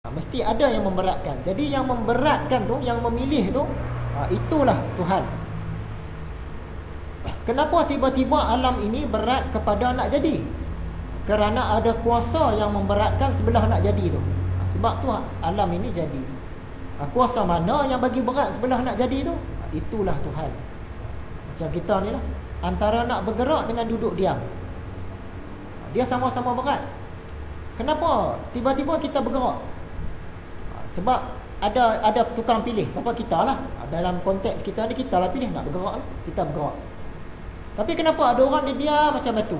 Mesti ada yang memberatkan. Jadi yang memberatkan tu, yang memilih tu, itulah Tuhan. Kenapa tiba-tiba alam ini berat kepada nak jadi? Kerana ada kuasa yang memberatkan sebelah nak jadi tu. Sebab tu alam ini jadi. Kuasa mana yang bagi berat sebelah nak jadi tu? Itulah Tuhan. Macam kita ni lah, antara nak bergerak dengan duduk diam, dia sama-sama berat. Kenapa tiba-tiba kita bergerak? Sebab ada tukang pilih. Siapa? Kita lah. Dalam konteks kita ni, kita lah pilih nak bergerak, kita bergerak. Tapi kenapa ada orang dia diam macam batu?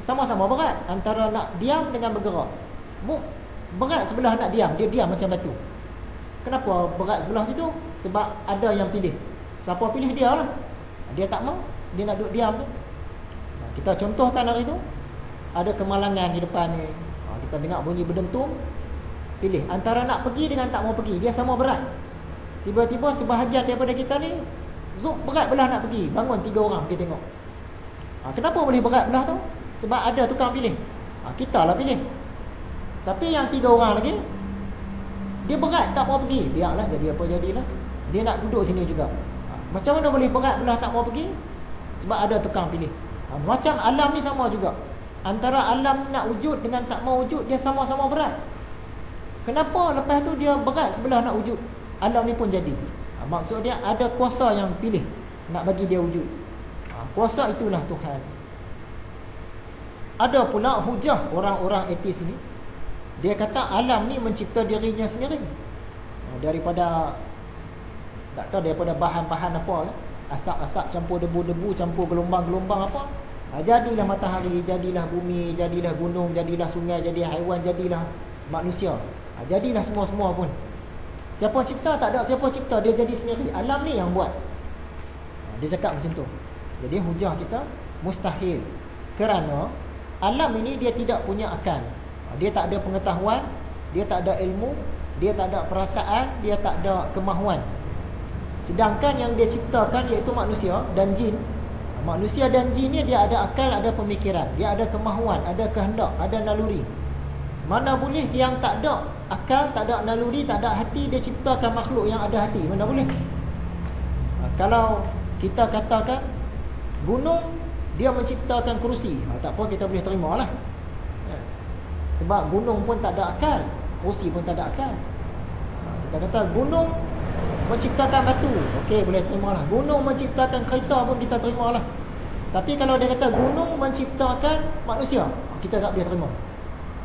Sama-sama berat antara nak diam dengan bergerak. Berat sebelah nak diam, dia diam macam batu. Kenapa berat sebelah situ? Sebab ada yang pilih. Siapa pilih? Dia lah. Dia tak mau, dia nak duduk diam tu. Kita contohkan hari tu, ada kemalangan di depan ni. Kita dengar bunyi berdentum, pilih antara nak pergi dengan tak mau pergi. Dia sama berat. Tiba-tiba sebahagian daripada kita ni berat belah nak pergi. Bangun 3 orang pergi tengok. Kenapa boleh berat belah tu? Sebab ada tukang pilih. Kita lah pilih. Tapi yang 3 orang lagi, dia berat tak mau pergi. Biarlah, jadi apa jadilah. Dia nak duduk sini juga. Macam mana boleh berat belah tak mau pergi? Sebab ada tukang pilih. Macam alam ni sama juga. Antara alam nak wujud dengan tak mau wujud, dia sama-sama berat. Kenapa lepas tu dia berat sebelah nak wujud? Alam ni pun jadi. Maksud dia ada kuasa yang pilih nak bagi dia wujud. Kuasa itulah Tuhan. Ada pula hujah orang-orang etis ni. Dia kata alam ni mencipta dirinya sendiri. Daripada, tak tahu daripada bahan-bahan apa lah. Asap-asap campur debu-debu, campur gelombang-gelombang apa. Jadilah matahari, jadilah bumi, jadilah gunung, jadilah sungai, jadi haiwan, jadilah manusia. Jadilah semua-semua pun. Siapa cipta? Tak ada siapa cipta, dia jadi sendiri. Alam ni yang buat. Dia cakap macam tu. Jadi hujah kita mustahil. Kerana alam ini dia tidak punya akal. Dia tak ada pengetahuan, dia tak ada ilmu, dia tak ada perasaan, dia tak ada kemahuan. Sedangkan yang dia ciptakan iaitu manusia dan jin. Manusia dan jin ni dia ada akal, ada pemikiran, dia ada kemahuan, ada kehendak, ada naluri. Mana boleh yang tak ada akal, tak ada naluri, tak ada hati, dia ciptakan makhluk yang ada hati? Mana boleh? Kalau kita katakan gunung, dia menciptakan kerusi, tak apa, kita boleh terima lah. Sebab gunung pun tak ada akal, kerusi pun tak ada akal. Kita kata gunung menciptakan batu, okey, boleh terima lah. Gunung menciptakan kereta pun kita terima lah. Tapi kalau dia kata gunung menciptakan manusia, kita tak boleh terima.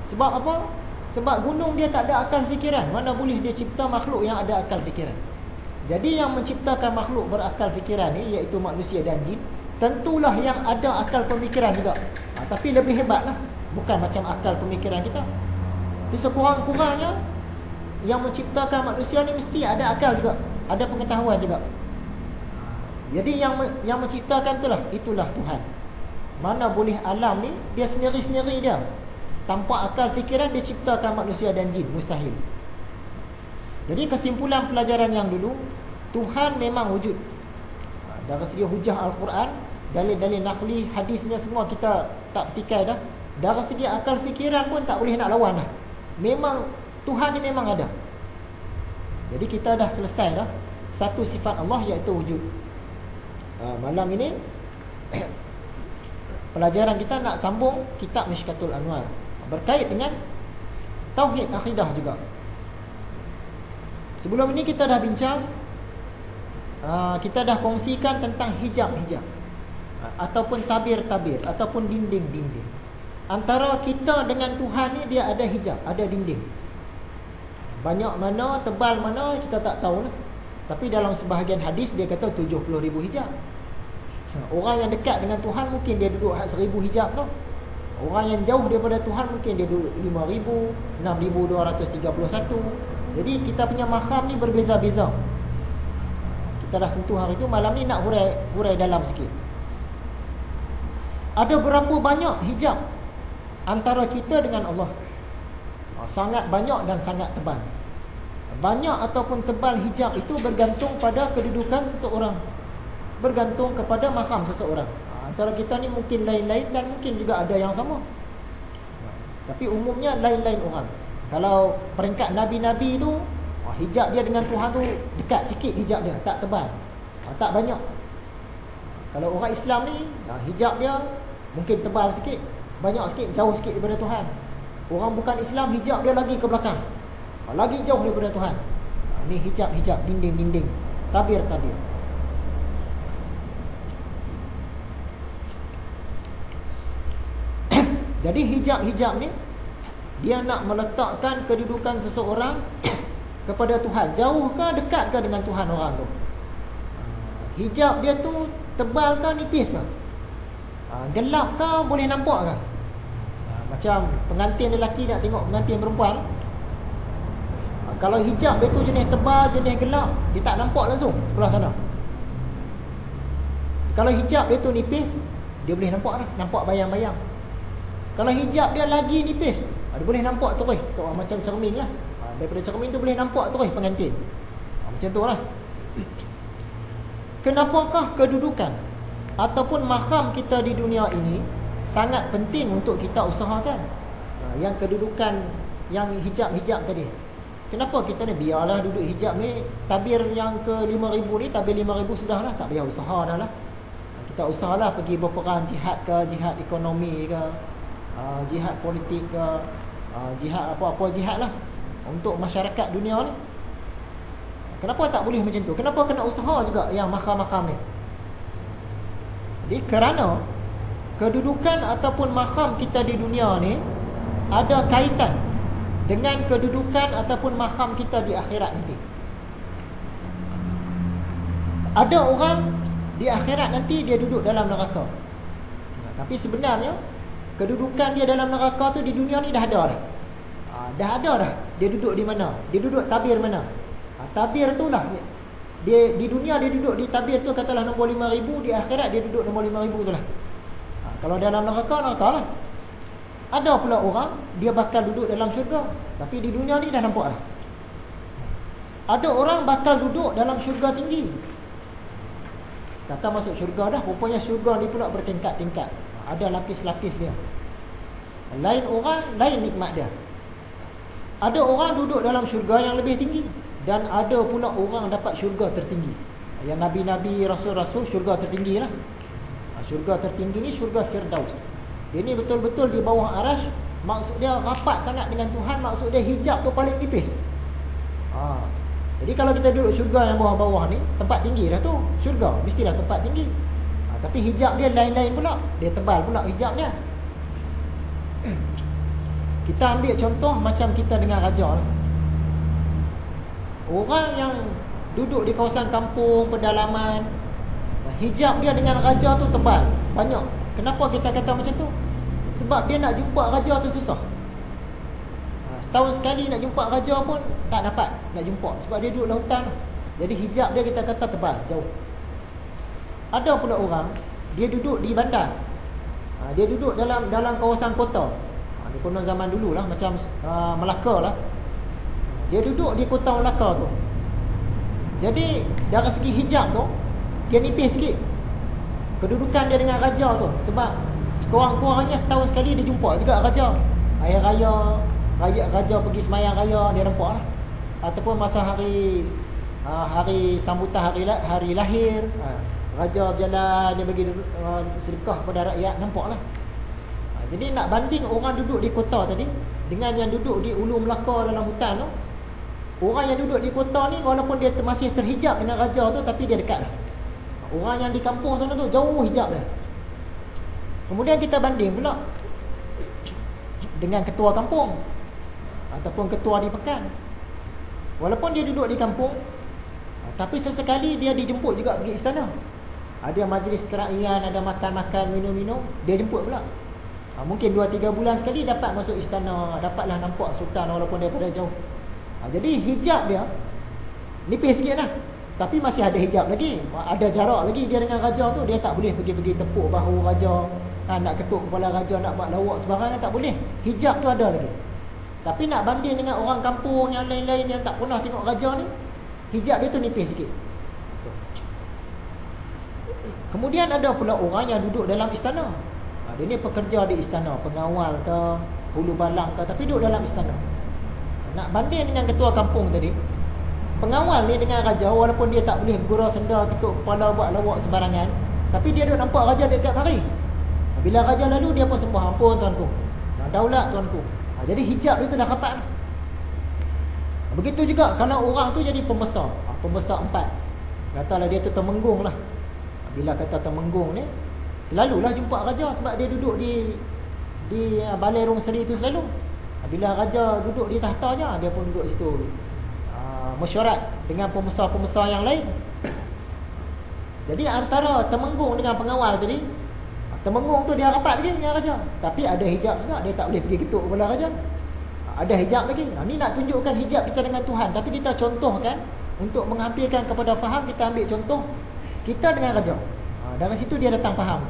Sebab apa? Sebab gunung dia tak ada akal fikiran. Mana boleh dia cipta makhluk yang ada akal fikiran? Jadi yang menciptakan makhluk berakal fikiran ni, iaitu manusia dan jin, tentulah yang ada akal pemikiran juga. Tapi lebih hebat lah. Bukan macam akal pemikiran kita. Di sekurang-kurangnya yang menciptakan manusia ni mesti ada akal juga, ada pengetahuan juga. Jadi yang menciptakan itulah Tuhan. Mana boleh alam ni dia sendiri-sendiri dia, tanpa akal fikiran dia ciptakan manusia dan jin? Mustahil. Jadi kesimpulan pelajaran yang dulu, Tuhan memang wujud. Dari segi hujah Al-Quran, dalil-dalil naqli, hadisnya semua kita tak petikai dah. Dari segi akal fikiran pun tak boleh nak lawan dah. Memang Tuhan ni memang ada. Jadi kita dah selesai dah satu sifat Allah, iaitu wujud. Malam ini pelajaran kita nak sambung kitab Mishkatul Anwar, berkait dengan tauhid akidah juga. Sebelum ini kita dah bincang, kita dah kongsikan tentang hijab-hijab, ataupun tabir-tabir, ataupun dinding-dinding. Antara kita dengan Tuhan ni dia ada hijab, ada dinding. Banyak mana, tebal mana, kita tak tahu lah. Tapi dalam sebahagian hadis dia kata 70,000 hijab. Orang yang dekat dengan Tuhan mungkin dia duduk 1,000 hijab tu. Orang yang jauh daripada Tuhan mungkin dia duduk 5,000, 6,231. Jadi kita punya makam ni berbeza-beza. Kita dah sentuh hari tu. Malam ni nak hurai dalam sikit. Ada berapa banyak hijab antara kita dengan Allah? Sangat banyak dan sangat tebal. Banyak ataupun tebal hijab itu bergantung pada kedudukan seseorang, bergantung kepada makam seseorang. Antara kita ni mungkin lain-lain dan mungkin juga ada yang sama. Tapi umumnya lain-lain orang. Kalau peringkat Nabi-Nabi tu, hijab dia dengan Tuhan tu dekat sikit, hijab dia tak tebal, tak banyak. Kalau orang Islam ni, hijab dia mungkin tebal sikit, banyak sikit, jauh sikit daripada Tuhan. Orang bukan Islam, hijab dia lagi ke belakang, lagi jauh daripada Tuhan. Ni hijab-hijab, dinding-dinding, tabir-tabir. Jadi hijab-hijab ni dia nak meletakkan kedudukan seseorang kepada Tuhan. Jauh ke dekat ke dengan Tuhan orang tu? Hijab dia tu tebal ke nipis ke? Gelap ke boleh nampak ke? Macam pengantin lelaki nak tengok pengantin perempuan, kalau hijab dia tu jenis tebal, jenis gelap, dia tak nampak langsung sebelah sana. Kalau hijab dia tu nipis, dia boleh nampak dah, nampak bayang-bayang. Kalau hijab dia lagi nipis, dia boleh nampak terus, seorang macam cermin lah. Daripada cermin tu boleh nampak terus pengantin. Macam tu lah. Kenapakah kedudukan ataupun makam kita di dunia ini sangat penting untuk kita usahakan? Yang kedudukan, yang hijab-hijab tadi, kenapa kita ni biarlah duduk hijab ni, tabir yang ke 5,000 ni, tabir 5,000 sudah lah, tak payah usaha dah lah. Kita usahalah pergi berperang, jihad ke, jihad ekonomi ke, jihad politik ke, jihad apa-apa jihad lah untuk masyarakat dunia ni. Kenapa tak boleh macam tu? Kenapa kena usaha juga yang makam-makam ni? Jadi kerana kedudukan ataupun makam kita di dunia ni ada kaitan dengan kedudukan ataupun makam kita di akhirat nanti. Ada orang di akhirat nanti dia duduk dalam neraka, tapi sebenarnya kedudukan dia dalam neraka tu di dunia ni dah ada dah. Dah ada dah. Dia duduk di mana? Dia duduk tabir mana? Tabir tu lah. Dia di dunia dia duduk di tabir tu, katalah nombor 5,000, di akhirat dia duduk nombor 5,000 tu lah. Kalau dalam neraka, neraka lah. Ada pula orang dia bakal duduk dalam syurga, tapi di dunia ni dah nampak dah. Ada orang bakal duduk dalam syurga tinggi. Kata masuk syurga dah, rupanya syurga ni pula bertingkat-tingkat. Ada lapis-lapis dia. Lain orang, lain nikmat dia. Ada orang duduk dalam syurga yang lebih tinggi, dan ada pula orang dapat syurga tertinggi. Yang Nabi-Nabi, Rasul-Rasul, syurga tertinggi lah. Syurga tertinggi ni syurga Firdaus. Dia ni betul-betul di bawah arash. Maksud dia rapat sangat dengan Tuhan. Maksud dia hijab tu paling nipis. Jadi kalau kita duduk syurga yang bawah-bawah ni, tempat tinggi dah tu. Syurga mestilah tempat tinggi. Tapi hijab dia lain-lain pula. Dia tebal pula hijabnya. Kita ambil contoh macam kita dengan raja lah. Orang yang duduk di kawasan kampung, pedalaman, hijab dia dengan raja tu tebal, banyak. Kenapa kita kata macam tu? Sebab dia nak jumpa raja tu susah. Setahun sekali nak jumpa raja pun tak dapat nak jumpa, sebab dia duduk lautan. Jadi hijab dia kita kata tebal, jauh. Ada pula orang dia duduk di bandar, dia duduk dalam kawasan kota. Dia konon zaman dulu lah, macam Melaka lah. Dia duduk di kota Melaka tu. Jadi dari segi hijab tu dia nipis sikit kedudukan dia dengan raja tu. Sebab sekurang-kurangnya setahun sekali dia jumpa juga raja. Hari raya, raja pergi semayang raya, dia nampak lah. Ataupun masa hari sambutan hari lahir, raja berjalan, dia bagi sedekah kepada rakyat, nampak lah. Jadi nak banding orang duduk di kota tadi dengan yang duduk di Ulu Melaka dalam hutan tu, orang yang duduk di kota ni walaupun dia masih terhijab dengan raja tu, tapi dia dekat lah. Orang yang di kampung sana tu jauh hijab dia. Kemudian kita banding pula dengan ketua kampung ataupun ketua di pekan. Walaupun dia duduk di kampung, tapi sesekali dia dijemput juga pergi istana. Ada majlis kerakyatan, ada makan-makan, minum-minum, dia jemput pula. Mungkin 2-3 bulan sekali dapat masuk istana, dapatlah nampak sultan walaupun daripada jauh. Jadi hijab dia nipis sikit lah, tapi masih ada hijab lagi, ada jarak lagi dia dengan raja tu. Dia tak boleh pergi tepuk bahu raja, nak ketuk kepala raja, nak buat lawak sembarangan, tak boleh. Hijab tu ada lagi. Tapi nak banding dengan orang kampung yang lain-lain yang tak pernah tengok raja ni, hijab dia tu nipis sikit. Kemudian ada pula orang yang duduk dalam istana. Dia ni pekerja di istana, pengawal ke, hulu balang ke, tapi duduk dalam istana. Nak banding dengan ketua kampung tadi, pengawal ni dengan raja, walaupun dia tak boleh bergurau sendal, ketuk kepala, buat lawak sembarangan, tapi dia duk nampak raja dekat mari. Bila raja lalu, dia pun sembah, ampun tuanku, daulat tuanku. Jadi hijab itu dah rapat. Begitu juga kalau orang tu jadi pembesar, pembesar 4, katalah dia tu temenggung lah. Bila kata temenggung ni, selalulah jumpa raja sebab dia duduk di balai Rong Seri tu selalu. Bila raja duduk di tahtanya, dia pun duduk situ, mesyuarat dengan pembesar-pembesar yang lain. Jadi antara temenggung dengan pengawal tadi, temenggung tu dia rapat lagi dengan raja, tapi ada hijab juga, dia tak boleh pergi ketuk kepala raja. Ada hijab lagi. Ni nak tunjukkan hijab kita dengan Tuhan, tapi kita contohkan untuk menghampirkan kepada faham, kita ambil contoh kita dengan raja. Dari situ dia datang faham.